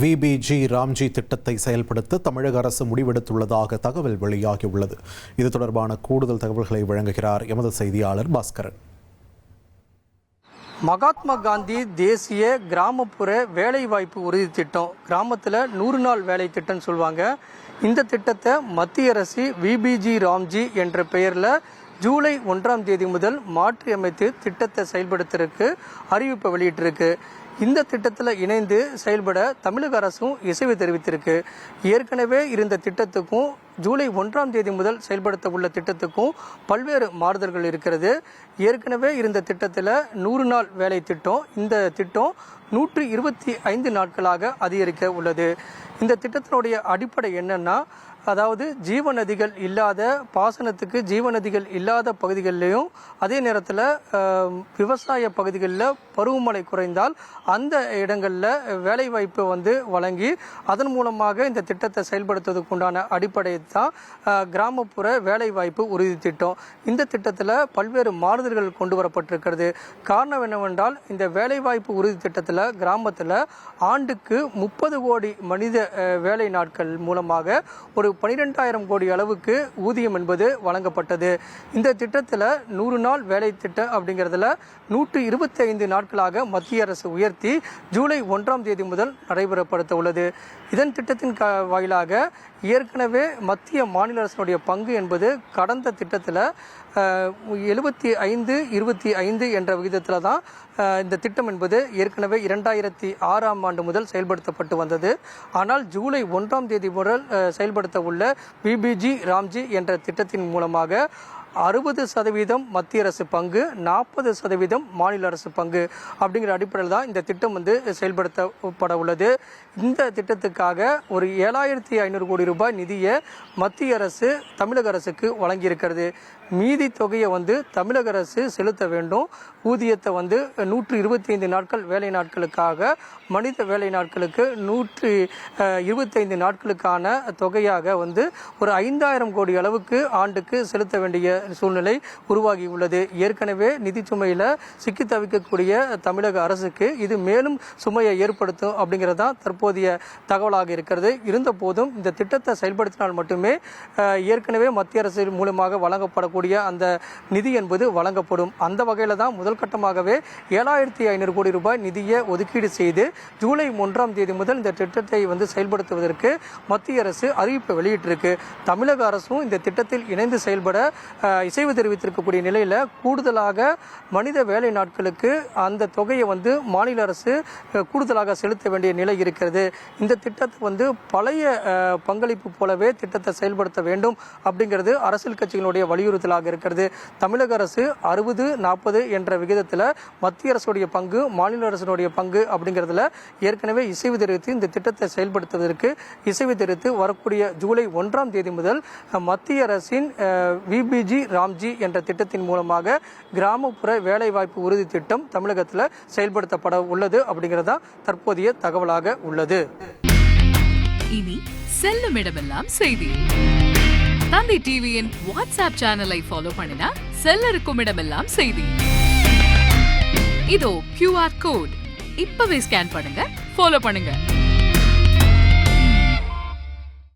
VPG Ramji திட்டத்தை செயல்படுத்த தமிழக அரசு முடிவெடுத்துள்ளதாக தகவல் வெளியாகியுள்ளது. இது தொடர்பான கூடுதல் தகவல்களை வழங்குகிறார் எமது செய்தியாளர் பாஸ்கரன். மகாத்மா காந்தி தேசிய கிராமப்புற வேலைவாய்ப்பு உறுதி திட்டம், கிராமத்தில் 100 நாள் வேலை திட்டம்னு சொல்லுவாங்க. இந்த திட்டத்தை மத்திய அரசு விபிஜி ராம்ஜி என்ற பெயரில் ஜூலை 1ஆம் தேதி முதல் மாற்றி அமைத்து திட்டத்தை செயல்படுத்துறதுக்கு அறிவிப்பை வெளியிட்டிருக்கு. இந்த திட்டத்தில் இணைந்து செயல்பட தமிழக அரசும் இசைவு தெரிவித்திருக்கு. ஏற்கனவே இருந்த திட்டத்துக்கும் ஜூலை 1ஆம் தேதி முதல் செயல்படுத்த உள்ள திட்டத்துக்கும் பல்வேறு மாறுதல்கள் இருக்கிறது. ஏற்கனவே இருந்த திட்டத்தில் 100 நாள் வேலை திட்டம், இந்த திட்டம் 125 நாட்களாக அதிகரிக்க உள்ளது. இந்த திட்டத்தினுடைய அடிப்படை என்னன்னா, அதாவது ஜீவநதிகள் இல்லாத பாசனத்துக்கு ஜீவநதிகள் இல்லாத பகுதிகளிலையும், அதே நேரத்தில் விவசாய பகுதிகளில் பருவமழை குறைந்தால் அந்த இடங்களில் வேலைவாய்ப்பை வழங்கி அதன் மூலமாக இந்த திட்டத்தை செயல்படுத்துவதற்கு உண்டான அடிப்படை தான் கிராமப்புற வேலைவாய்ப்பு உறுதி திட்டம். இந்த திட்டத்தில் பல்வேறு மாறுதல்கள் கொண்டு வரப்பட்டிருக்கிறது. காரணம் என்னவென்றால், இந்த வேலைவாய்ப்பு உறுதி திட்டத்தில் கிராமத்தில் ஆண்டுக்கு 30 கோடி மனித வேலை நாட்கள் மூலமாக ஒரு 12,000 கோடி அளவுக்கு ஊதியம் என்பது வழங்கப்பட்டது. இந்த திட்டத்தில் 100 நாள் வேலை திட்டம் அப்படிங்கிறதுல 125 நாட்களாக மத்திய அரசு உயர்த்தி ஜூலை 1ஆம் தேதி முதல் நடைமுறைப்படுத்த உள்ளது. இதன் திட்டத்தின் வாயிலாக ஏற்கனவே மத்திய மாநில அரசினுடைய பங்கு என்பது கடந்த திட்டத்தில் 75-25 என்ற விகிதத்தில் தான் இந்த திட்டம் என்பது ஏற்கனவே 2006ஆம் ஆண்டு முதல் செயல்படுத்தப்பட்டு வந்தது. ஆனால் ஜூலை 1ஆம் தேதி முதல் செயல்படுத்த உள்ள விபிஜி ராம்ஜி என்ற திட்டத்தின் மூலமாக 60% மத்திய அரசு பங்கு, 40% மாநில அரசு பங்கு அப்படிங்கிற அடிப்படையில் தான் இந்த திட்டம் செயல்படுத்தப்பட உள்ளது. இந்த திட்டத்துக்காக ஒரு 7,500 கோடி ரூபாய் நிதியை மத்திய அரசு தமிழக அரசுக்கு வழங்கியிருக்கிறது. மீதி தொகையை தமிழக அரசு செலுத்த வேண்டும். ஊதியத்தை 125 நாட்கள் வேலை நாட்களுக்காக, மனித வேலை நாட்களுக்கு 125 நாட்களுக்கான தொகையாக ஒரு 5,000 கோடி அளவுக்கு ஆண்டுக்கு செலுத்த வேண்டிய சூழ்நிலை உருவாகி உள்ளது. ஏற்கனவே நிதி சுமையில் சிக்கி தவிக்கக்கூடிய தமிழக அரசுக்கு இது மேலும் சுமையை ஏற்படுத்தும் அப்படிங்கிறது தான் தற்போதைய தகவலாக இருக்கிறது. இருந்த போதும் இந்த திட்டத்தை செயல்படுத்தினால் மட்டுமே ஏற்கனவே மத்திய அரசு மூலமாக வழங்கப்படக்கூடிய அந்த நிதி என்பது வழங்கப்படும். அந்த வகையில் தான் முதல் கட்டமாகவே 7,500 கோடி ரூபாய் நிதியை ஒதுக்கீடு செய்து ஜூலை 1ஆம் தேதி முதல் இந்த திட்டத்தை செயல்படுத்துவதற்கு மத்திய அரசு அறிவிப்பை வெளியிட்டிருக்கு. தமிழக அரசும் இந்த திட்டத்தில் இணைந்து செயல்பட இசைவு தெரிவித்திருக்கக்கூடிய நிலையில் கூடுதலாக மனித வேலை நாட்களுக்கு அந்த தொகையை மாநில அரசு கூடுதலாக செலுத்த வேண்டிய நிலை இருக்கிறது. இந்த திட்டத்தை பழைய பங்களிப்பு போலவே திட்டத்தை செயல்படுத்த வேண்டும் அப்படிங்கிறது அரசியல் கட்சிகளுடைய வலியுறுத்தலாக இருக்கிறது. தமிழக அரசு 60-40 என்ற விகிதத்தில் மத்திய அரசுடைய பங்கு, மாநில அரசுடைய பங்கு அப்படிங்கிறதுல ஏற்கனவே இசைவு தெரிவித்து இந்த திட்டத்தை செயல்படுத்துவதற்கு இசைவு தெரிவித்து வரக்கூடிய ஜூலை 1ஆம் தேதி முதல் மத்திய அரசின் விபிஜி ராம்ஜி என்ற திட்டத்தின் மூலமாக கிராமப்புற வேலைவாய்ப்பு உறுதி திட்டம் தமிழகத்தில் செயல்படுத்தப்பட உள்ளது அப்படிங்கிறதா தற்போதைய தகவலாக உள்ளது. இனி செல்லும் இடமெல்லாம் செய்தி. தந்தை டிவியின் வாட்ஸ்அப் சேனலை ஃபாலோ பண்ணினா செல்ல இருக்கும் இடமெல்லாம் செய்தி. இதோ QR கோட், இப்பவே ஸ்கேன் பண்ணுங்க, ஃபாலோ பண்ணுங்க.